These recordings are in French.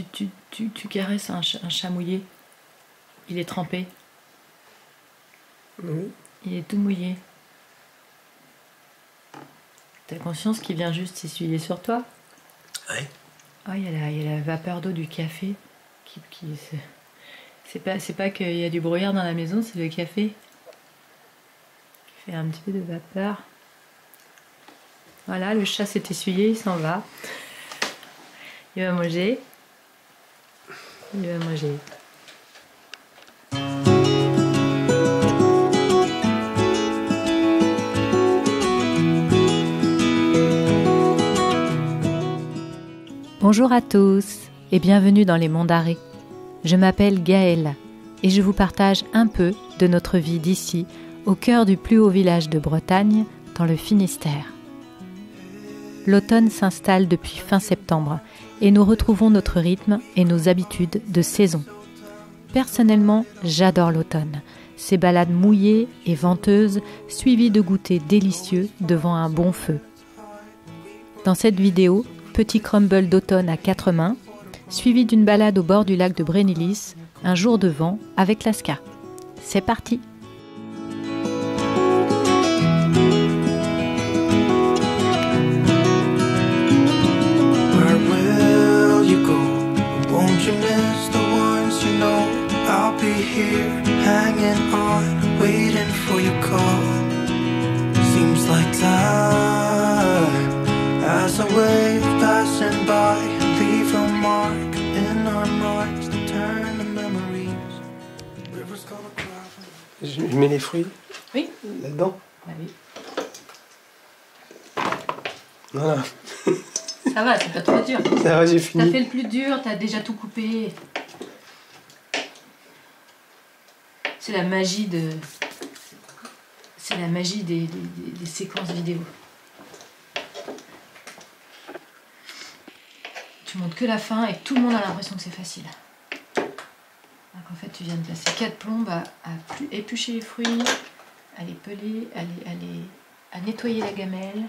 tu caresses un chat mouillé. Il est trempé. Oui. Il est tout mouillé. T'as conscience qu'il vient juste s'essuyer sur toi? Oui. Oh, il y a la vapeur d'eau du café. C'est pas qu'il y a du brouillard dans la maison, c'est le café qui fait un petit peu de vapeur. Voilà, le chat s'est essuyé, il s'en va. Il va manger. Il va manger. Bonjour à tous et bienvenue dans les Monts d'Arrée. Je m'appelle Gaëlle et je vous partage un peu de notre vie d'ici, au cœur du plus haut village de Bretagne, dans le Finistère. L'automne s'installe depuis fin septembre et nous retrouvons notre rythme et nos habitudes de saison. Personnellement, j'adore l'automne, ces balades mouillées et venteuses suivies de goûters délicieux devant un bon feu. Dans cette vidéo, petit crumble d'automne à 4 mains, suivi d'une balade au bord du lac de Brennilis, un jour de vent avec Laska. C'est parti! As a wave passing by, leave a mark in our minds to turn to memories. Rivers gonna cry. Je mets les fruits. Oui. Là-dedans. Bah oui. Voilà. Ça va, c'est pas trop dur. Ça va, j'ai fini. T'as fait le plus dur, t'as déjà tout coupé. C'est la magie de... C'est la magie des séquences vidéo. Tu montres que la fin et tout le monde a l'impression que c'est facile. Donc en fait, tu viens de passer 4 plombes à éplucher les fruits, à les peler, à nettoyer la gamelle.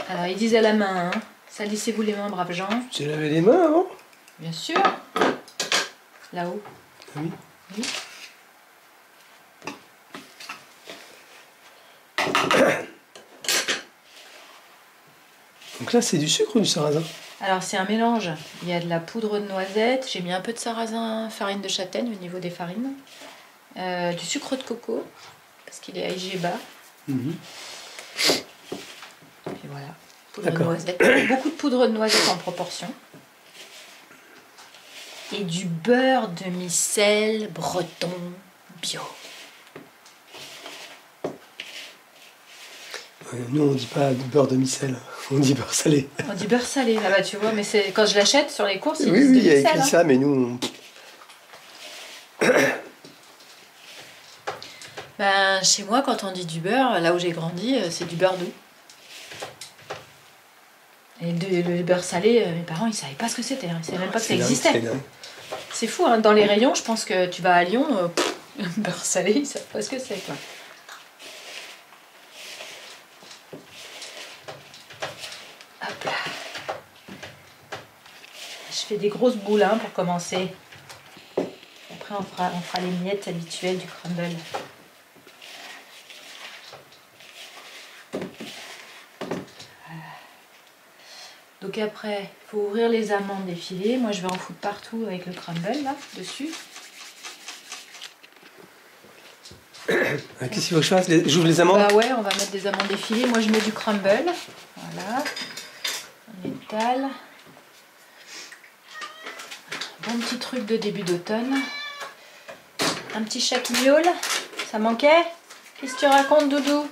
Alors ils disent à la main, hein, salissez-vous les mains, braves gens. Tu t'es lavé les mains avant? Bien sûr. Là-haut. Oui. Oui. Donc là, c'est du sucre ou du sarrasin? Alors c'est un mélange. Il y a de la poudre de noisette, j'ai mis un peu de sarrasin, farine de châtaigne au niveau des farines, du sucre de coco, parce qu'il est à IG bas. Et voilà, poudre de noisette. Beaucoup de poudre de noisette en proportion. Et du beurre demi-sel breton bio. Nous, on dit pas beurre demi-sel, on dit beurre salé. On dit beurre salé là-bas, tu vois, mais c'est quand je l'achète sur les courses, ils Oui, disent oui, il y a demi-sel. écrit ça, mais nous... Ben, chez moi, quand on dit du beurre, là où j'ai grandi, c'est du beurre doux. Et le beurre salé, mes parents, ils savaient pas ce que c'était, ils savaient même pas que ça existait. C'est fou, hein, dans les rayons, je pense que tu vas à Lyon, le beurre salé, ils savent pas ce que c'est, quoi. Hop là. Je fais des grosses boules hein, pour commencer. Après, on fera les miettes habituelles du crumble. Donc après, il faut ouvrir les amandes effilées. Moi, je vais en foutre partout avec le crumble, là, dessus. Qu'est-ce qu'il faut que je fasse? J'ouvre les amandes? Bah ouais, on va mettre des amandes effilées. Moi, je mets du crumble. Voilà. On étale. Bon petit truc de début d'automne. Un petit chat qui miaule. Ça manquait? Qu'est-ce que tu racontes, Doudou?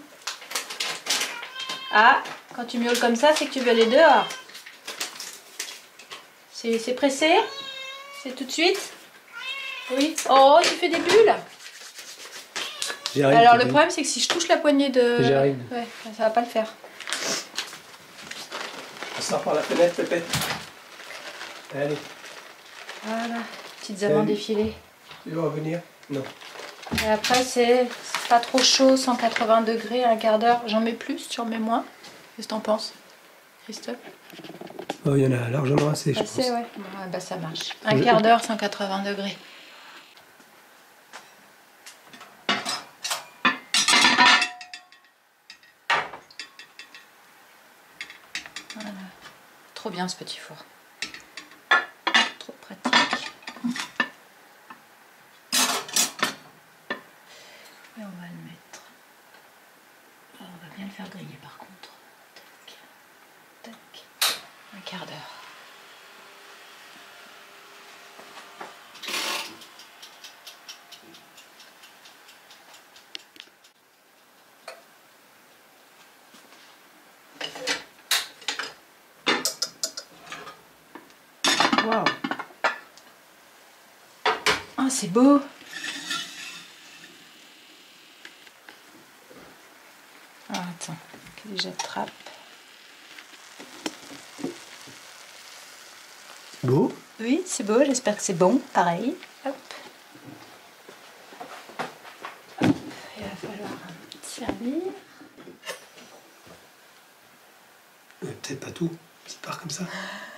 Ah, quand tu miaules comme ça, c'est que tu veux aller dehors. C'est pressé? C'est tout de suite? Oui. Oh, tu fais des bulles? Alors le problème c'est que si je touche la poignée de... J'arrive. Ouais, ça va pas le faire. On sort par la fenêtre, Pépé. Allez. Voilà, petites amandes effilées. Tu veux revenir? Non. Et après c'est pas trop chaud, 180 degrés, un quart d'heure. J'en mets plus, j'en mets moins. Qu'est-ce que t'en penses? Christophe? Oh, il y en a largement assez, je pense. Ouais. Bon, bah, ça marche. Un quart d'heure, 180 degrés. Voilà. Trop bien ce petit four. Trop pratique. Et on va le mettre. Oh, on va bien le faire griller par contre. Tac. Tac. Un quart d'heure. Wow. Oh, c'est beau. Ah, attends, que j'attrape. Beau. Oui, c'est beau, j'espère que c'est bon, pareil. Hop. Hop. Il va falloir servir. Peut-être pas tout, petite part comme ça.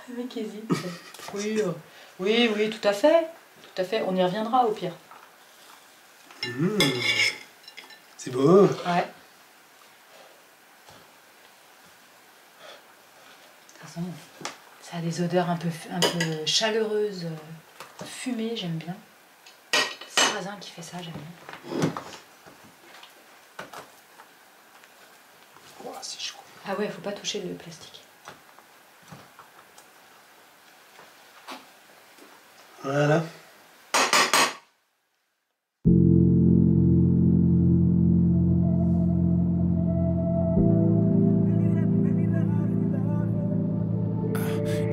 Le mec hésite. Oui, tout à fait. Tout à fait, on y reviendra au pire. C'est beau. Ouais. De toute façon, ça a des odeurs un peu chaleureuses, fumées, j'aime bien. Sarrasin qui fait ça, j'aime bien. Oh, c'est chaud. Ah ouais, faut pas toucher le plastique. Voilà.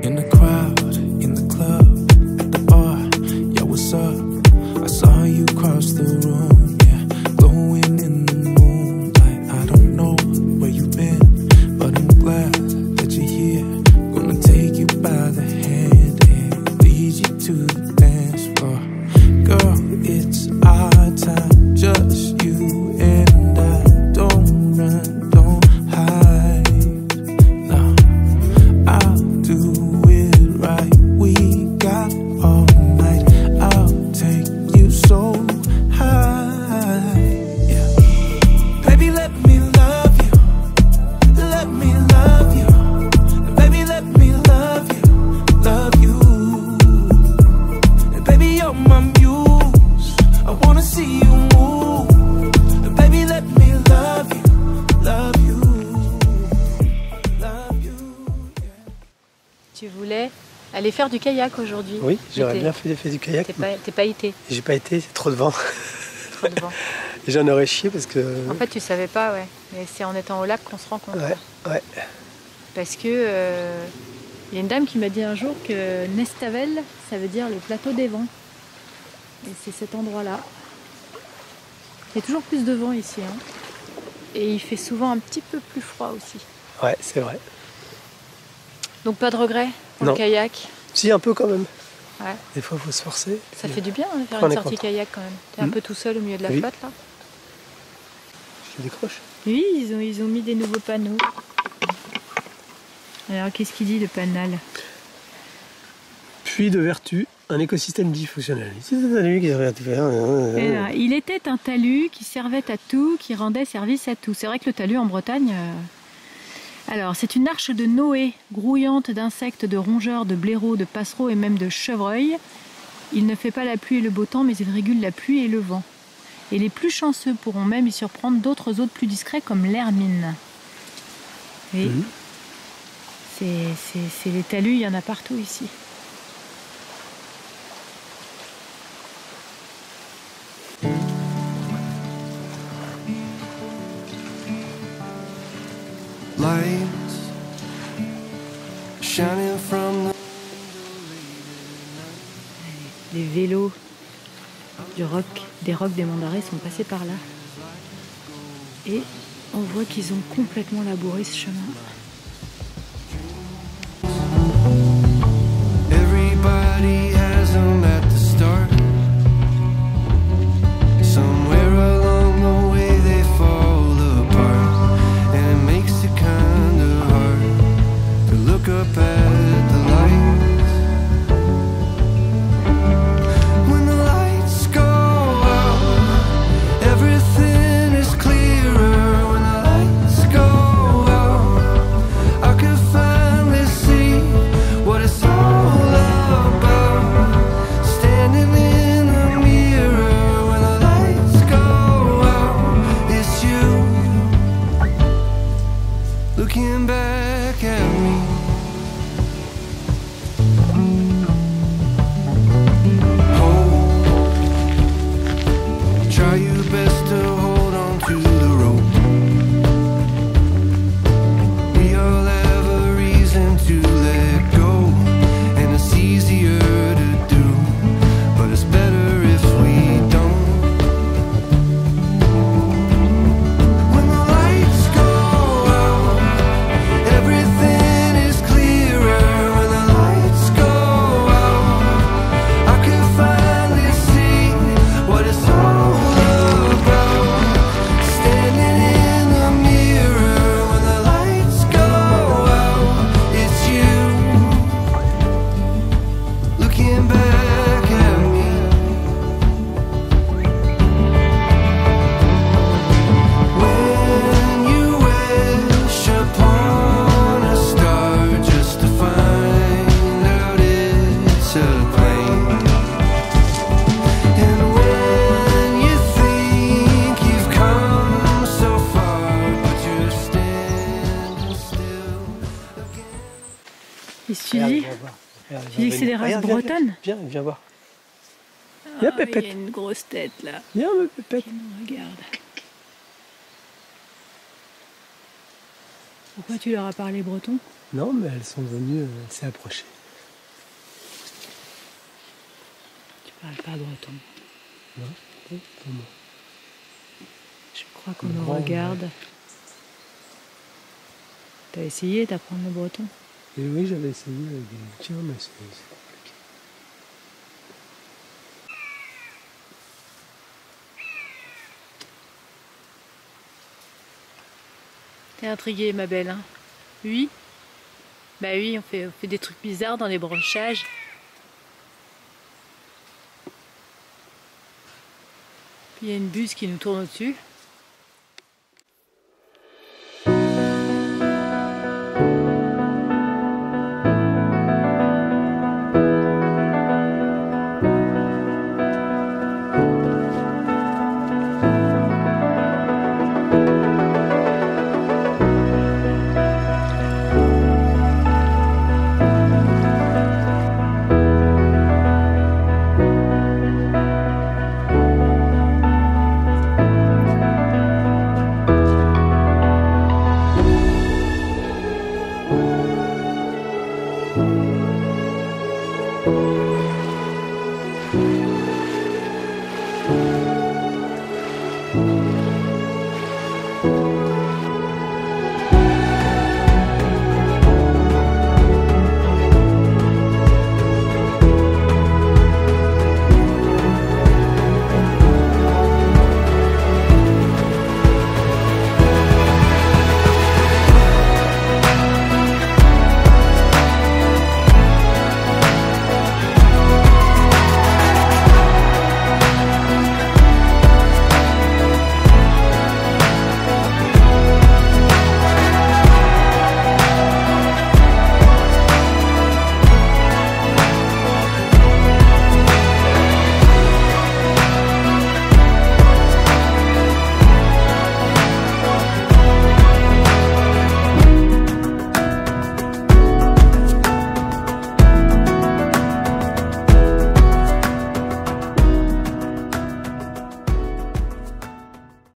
In the crowd, in the club, at the bar, yo, what's up? I saw you cross the room, yeah, glowing in the moonlight. I don't know where you've been, but I'm glad that you're here. Gonna take you by the hand and lead you to the dance floor. Girl, it's our time, just you and I. Don't run, don't hide, no, I'll do it right. We got all night. I'll take you so high. Yeah. Baby, let me love you. Let me love you. Baby, let me love you. Love you. And baby, you're my muse. I wanna see you move. And baby, let me love you. Love you. Love you. Yeah. Tu voulais aller faire du kayak aujourd'hui? Oui, j'aurais Mais bien fait du kayak. T'es pas été, J'ai pas été, c'est trop de vent. trop de vent. Et j'en aurais chié parce que. En fait, tu savais pas, ouais. Mais c'est en étant au lac qu'on se rend compte. Ouais. Parce que y a une dame qui m'a dit un jour que Nestavel, ça veut dire le plateau des vents. Et c'est cet endroit-là. Il y a toujours plus de vent ici, hein. Et il fait souvent un petit peu plus froid aussi. Ouais, c'est vrai. Donc pas de regret pour Non. le kayak. Si, un peu quand même. Ouais. Des fois, il faut se forcer. Ça fait du bien hein, de faire on une est sortie content. kayak quand même. T'es un peu tout seul au milieu de la Oui. flotte là. Je décroche. Oui, ils ont mis des nouveaux panneaux. Alors qu'est-ce qu'il dit le panel? Puits de vertu, un écosystème dysfonctionnel. C'est un talus qui devrait faire. Et là, il était un talus qui servait à tout, qui rendait service à tout. C'est vrai que le talus en Bretagne... Alors, c'est une arche de Noé, grouillante d'insectes, de rongeurs, de blaireaux, de passereaux et même de chevreuils. Il ne fait pas la pluie et le beau temps, mais il régule la pluie et le vent. Et les plus chanceux pourront même y surprendre d'autres hôtes plus discrets comme l'hermine. Oui. C'est les talus, il y en a partout ici. Lights shining from the Les vélos des rocs des Monts d'Arrée sont passés par là. Et on voit qu'ils ont complètement labouré ce chemin. everybody has them at the start. Somewhere along the way they fall apart, and it makes it kinda hard to Tu dis viens voir. Regarde, Tu dis que c'est des races regarde, bretonnes? Viens voir. Ah, Viens, il y Pépette. a une grosse tête là Viens, ma Pépette. qui nous regarde. Pourquoi tu leur as parlé breton? Non, mais elles sont venues, elles s'est approchée. Tu parles pas breton. Non, oui, pour moi. Je crois qu'on Le nous grand, regarde. T'as essayé d'apprendre le breton? Et oui, j'avais essayé avec des... Tiens, mais c'est compliqué. T'es intriguée, ma belle, hein? Oui? Bah oui, on fait des trucs bizarres dans les branchages. Puis il y a une buse qui nous tourne au-dessus.